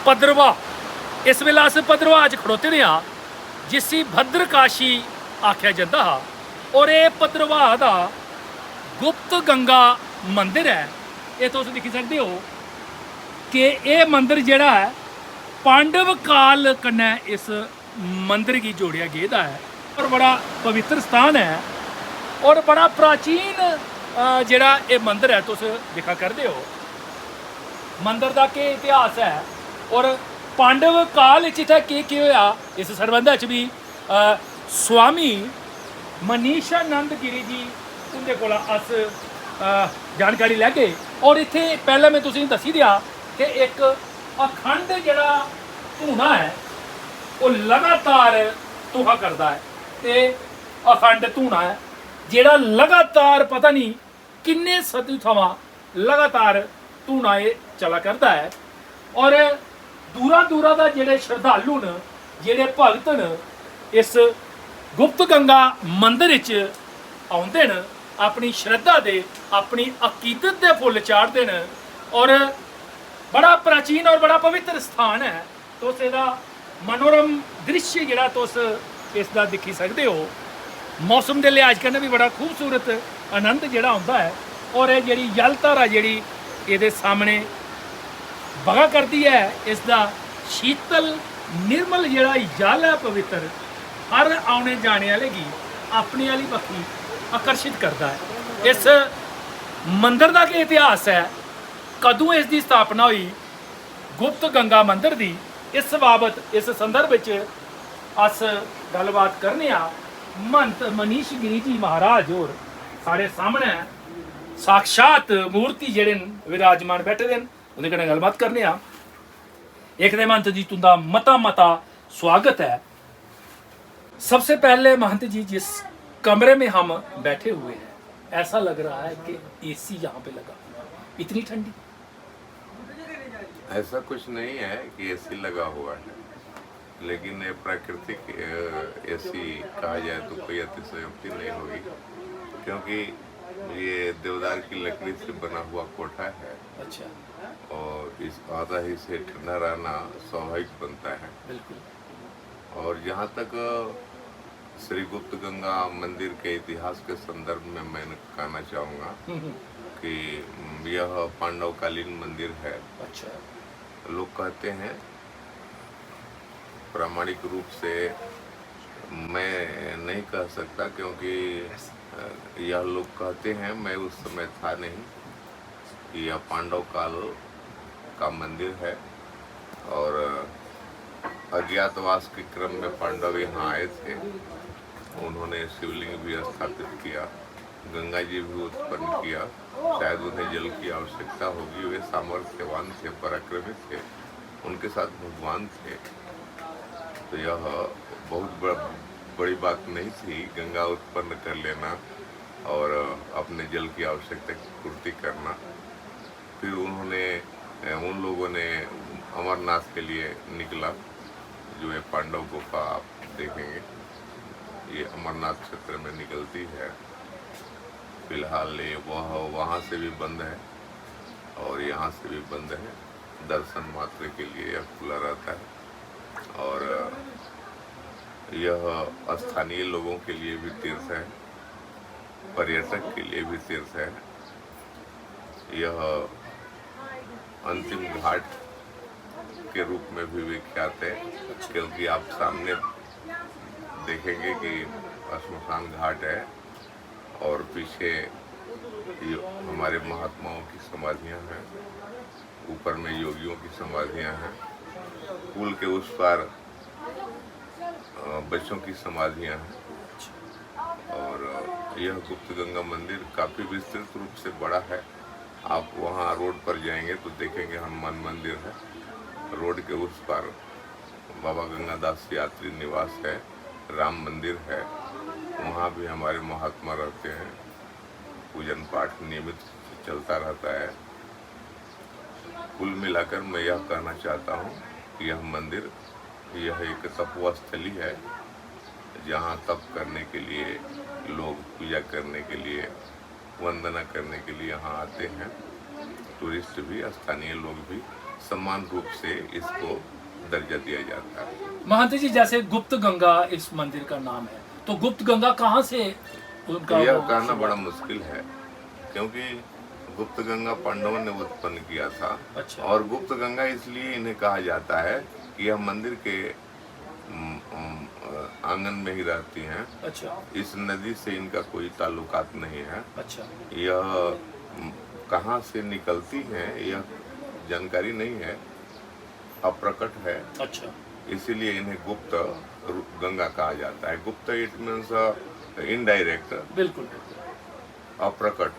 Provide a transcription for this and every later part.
भद्रवाह, इस वेले अस भद्रवाह च खड़ोते दे हां, जिसी भद्रकाशी आख्या जंदा हा। और ये भद्रवाह दा गुप्त गंगा मंदिर है। ये तुस दिक्खी सकदे हो कि ये मंदिर जेह्ड़ा है पांडव काल कन्नै इस मंदिर गी जोड़ेआ गेदा है और बड़ा पवित्र स्थान है और बड़ा प्राचीन जेह्ड़ा ये मंदिर है। तुस दिक्खा करदे हो मंदिर दा केह् इतिहास है और पांडव काल च इत्थै केह् होया, इस सरबंधा च भी स्वामी मनीषानंद गिरी जी उं'दे कोला अस जानकारी लैगे। और इत्थे पैह्लें मैं तुसेंगी दस्सी देआ कि एक अखंड जेह्ड़ा धूना है वो लगातार तुहा करदा है। ते अखंड धूना है जेह्ड़ा लगातार पता नहीं किन्ने सदी थमां लगातार धूना एह् चला करदा है। और दूरा दूरा दा जेह्ड़े श्रद्धालु न, जेह्ड़े भगत न, इस गुप्त गंगा मंदिर च आउंदे न, अपनी श्रद्धा दे, अपनी अकीदत दे फुल्ल चाढ़दे न। और बड़ा प्राचीन और बड़ा पवित्र स्थान है। तुस एह्दा मनोरम दृश्य जेह्ड़ा तुस इसदा दिक्खी सकदे हो। मौसम दे लिहाज कन्नै भी बड़ा खूबसूरत आनंद जेह्ड़ा आउंदा है। और एह् जेह्ड़ी जल धारा जेह्ड़ी एह्दे सामने बगा करदी है, इसदा शीतल निर्मल जेह्ड़ा जल है पवित्र, हर आने जाने आह्ले गी अपनी आह्ली बक्खी आकर्षित करता है। इस मंदिर का केह् इतिहास है, कदों इसकी स्थापना हुई गुप्त गंगा मंदिर की, इस बाबत इस संदर्भ च अस गलबात करने आ। महंत मनीष गिरी जी महाराज होर साढ़े सामने साक्षात मूर्ति जेह्ड़े न विराजमान बैठे दे न, उं'दे कन्नै गलबात करने आ। इक ते महंत जी तुंदा मता मता स्वागत है। सबसे पहले महंत जी, जिस कमरे में हम बैठे हुए हैं, ऐसा लग रहा है कि एसी यहाँ पे लगा, इतनी ठंडी। ऐसा कुछ नहीं है कि एसी लगा हुआ है, लेकिन ये प्राकृतिक एसी कहा जाए तो कोई अतिशयोक्ति नहीं होगी, क्योंकि ये देवदार की लकड़ी से बना हुआ कोठा है। अच्छा। और इस आधा ही से ठंडा रहना स्वाभाविक बनता है। बिल्कुल। और जहाँ तक श्री गुप्त गंगा मंदिर के इतिहास के संदर्भ में मैं कहना चाहूँगा कि यह पांडवकालीन मंदिर है। अच्छा। लोग कहते हैं, प्रामाणिक रूप से मैं नहीं कह सकता, क्योंकि यह लोग कहते हैं, मैं उस समय था नहीं, कि यह पांडव काल का मंदिर है। और अज्ञातवास के क्रम में पांडव यहाँ आए थे, उन्होंने शिवलिंग भी स्थापित किया, गंगा जी भी उत्पन्न किया। शायद उन्हें जल की आवश्यकता होगी, वे सामर्थ्यवान थे, पराक्रमी थे, उनके साथ भगवान थे। तो यह बहुत बड़ी बात नहीं थी गंगा उत्पन्न कर लेना और अपने जल की आवश्यकता की पूर्ति करना। फिर उन लोगों ने अमरनाथ के लिए निकला, जो ये पांडव गुफा आप देखेंगे, ये अमरनाथ क्षेत्र में निकलती है। फिलहाल ये वहाँ से भी बंद है और यहाँ से भी बंद है। दर्शन मात्र के लिए यह खुला रहता है और यह स्थानीय लोगों के लिए भी तीर्थ है, पर्यटक के लिए भी तीर्थ है। यह अंतिम घाट के रूप में भी विख्यात है, क्योंकि आप सामने देखेंगे कि श्मशान घाट है और पीछे हमारे महात्माओं की समाधियां हैं, ऊपर में योगियों की समाधियां हैं, पुल के उस पार बच्चों की समाधियां हैं। और यह गुप्त गंगा मंदिर काफ़ी विस्तृत रूप से बड़ा है। आप वहाँ रोड पर जाएंगे तो देखेंगे हनुमान मंदिर है, रोड के उस पार बाबा गंगादास यात्री निवास है, राम मंदिर है, वहाँ भी हमारे महात्मा रहते हैं, पूजन पाठ नियमित चलता रहता है। कुल मिलाकर मैं यह कहना चाहता हूँ कि यह मंदिर, यह एक तपस्थली है, जहाँ तप करने के लिए लोग, पूजा करने के लिए, वंदना करने के लिए यहाँ आते हैं। टूरिस्ट भी, स्थानीय लोग भी समान रूप से इसको दर्जा दिया जाता है। महंत जी, जैसे गुप्त गंगा इस मंदिर का नाम है, तो गुप्त गंगा कहाँ से उनका यह कहना बड़ा मुश्किल है, क्योंकि गुप्त गंगा पांडवों ने उत्पन्न किया था। अच्छा। और गुप्त गंगा इसलिए इन्हें कहा जाता है कि यह मंदिर के आंगन में ही रहती हैं। अच्छा। इस नदी से इनका कोई ताल्लुकात नहीं है। अच्छा। यह कहाँ से निकलती हैं यह जानकारी नहीं है, अप्रकट है। अच्छा। इसीलिए इन्हें गुप्त गंगा कहा जाता है। गुप्त इट मीन्स इनडायरेक्ट, बिल्कुल अप्रकट।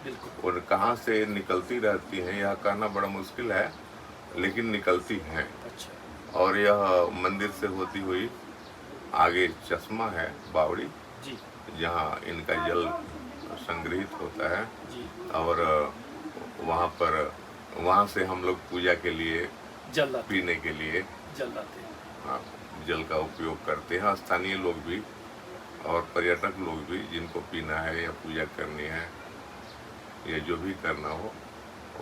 बिल्कुल। और कहाँ से निकलती रहती हैं यह कहना बड़ा मुश्किल है, लेकिन निकलती हैं। अच्छा। और यह मंदिर से होती हुई आगे चश्मा है, बावड़ी, जी जहाँ इनका जल संग्रहित होता है। जी। और वहाँ से हम लोग पूजा के लिए, जल लाते, पीने के लिए जल लाते हैं। हाँ, जल का उपयोग करते हैं। स्थानीय लोग भी और पर्यटक लोग भी, जिनको पीना है या पूजा करनी है या जो भी करना हो,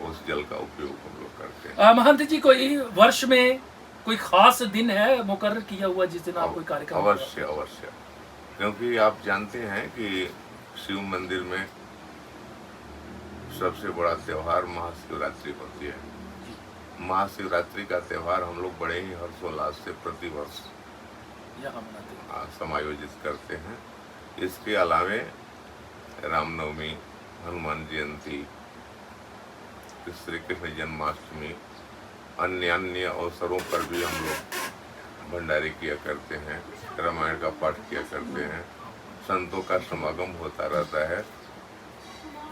उस जल का उपयोग हम लोग करते हैं। महंत जी, कोई वर्ष में कोई खास दिन है मुकर्रर किया हुआ जिस दिन आप कोई कार्यक्रम? अवश्य अवश्य, क्योंकि आप जानते हैं कि शिव मंदिर में सबसे बड़ा त्योहार महाशिवरात्रि होती है। महाशिवरात्रि का त्यौहार हम लोग बड़े ही हर्षोल्लास से प्रतिवर्ष यहाँ मनाते हैं। समायोजित करते हैं। इसके अलावे रामनवमी, हनुमान जयंती, श्री कृष्ण जन्माष्टमी, अन्य अवसरों पर भी हम लोग भंडारे किया करते हैं, रामायण का पाठ किया करते हैं। संतों का समागम होता रहता है।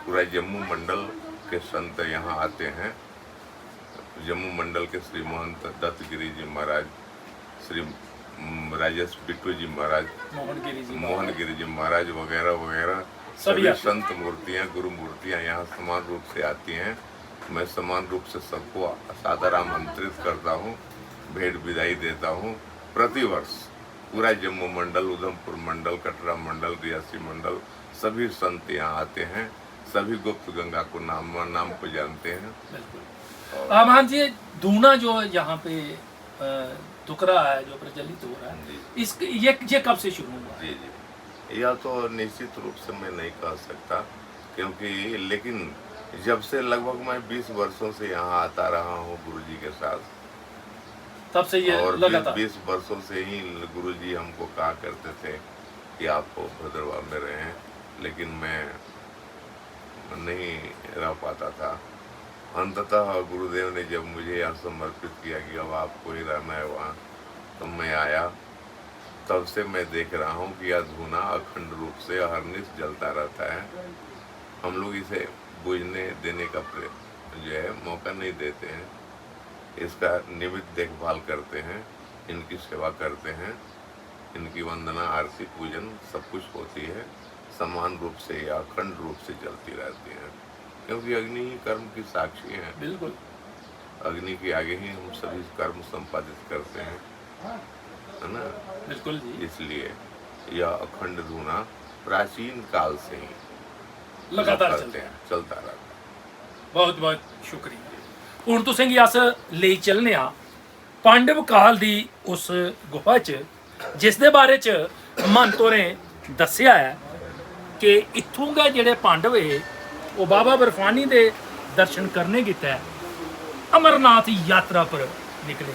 पूरा जम्मू मंडल के संत यहाँ आते हैं। जम्मू मंडल के श्री महंत दत्तगिरी जी महाराज, श्री राजेश बिट्टू जी महाराज, मोहनगिरी जी महाराज वगैरह वगैरह सभी संत मूर्तियाँ, गुरु मूर्तियाँ यहाँ समान रूप से आती हैं। मैं समान रूप से सबको सादर आमंत्रित करता हूँ, भेंट विदाई देता हूँ। प्रतिवर्ष पूरा जम्मू मंडल, उधमपुर मंडल, कटरा मंडल, रियासी मंडल, सभी संत यहाँ आते हैं। सभी गुप्त गंगा को नाम को जानते हैं। मान जी, दूना जो यहाँ पे दुख रहा है, जो प्रचलित हो रहा है, इस ये कब से शुरू हुआ? जी जी, यह तो निश्चित रूप से मैं नहीं कह सकता, क्योंकि लेकिन जब से लगभग मैं 20 वर्षों से यहाँ आता रहा हूँ गुरुजी के साथ, तब से ये और लगातार 20 वर्षों से ही गुरुजी हमको कहा करते थे कि आप भद्रवाह में रहें, लेकिन मैं नहीं रह पाता था। अंततः गुरुदेव ने जब मुझे यहाँ समर्पित किया कि अब आपको ही रहना है वहाँ, तो मैं आया। तब से मैं देख रहा हूँ कि यह धूना अखंड रूप से अहर्निश जलता रहता है। हम लोग इसे बुझने देने का जो है मौका नहीं देते हैं। इसका नियमित देखभाल करते हैं, इनकी सेवा करते हैं, इनकी वंदना, आरती, पूजन सब कुछ होती है। समान रूप से या अखंड रूप से चलती रहती है, क्योंकि अग्नि ही कर्म की साक्षी है। बिल्कुल। अग्नि के आगे ही हम सभी कर्म संपादित करते हैं, है ना? बिल्कुल जी। इसलिए यह अखंड धूना प्राचीन काल से ही लगातार चलता रहता है। बहुत बहुत शुक्रिया। ਹੁਣ ਤੁਸੀਂ ਅਸ ਲਈ ਚੱਲਨੇ ਆ ਪਾਂਡਵ ਕਾਲ ਦੀ ਉਸ ਗੁਫਾ 'ਚ, ਜਿਸ ਦੇ ਬਾਰੇ 'ਚ ਮਹੰਤੋਂ ਨੇ ਦੱਸਿਆ ਹੈ ਕਿ ਇੱਥੋਂ ਦੇ ਜਿਹੜੇ ਪਾਂਡਵ ਹੈ ਉਹ ਬਾਬਾ ਬਰਫਾਨੀ ਦੇ ਦਰਸ਼ਨ ਕਰਨੇ ਕੀਤਾ ਅਮਰਨਾਥ ਯਾਤਰਾ ਪਰ ਨਿਕਲੇ।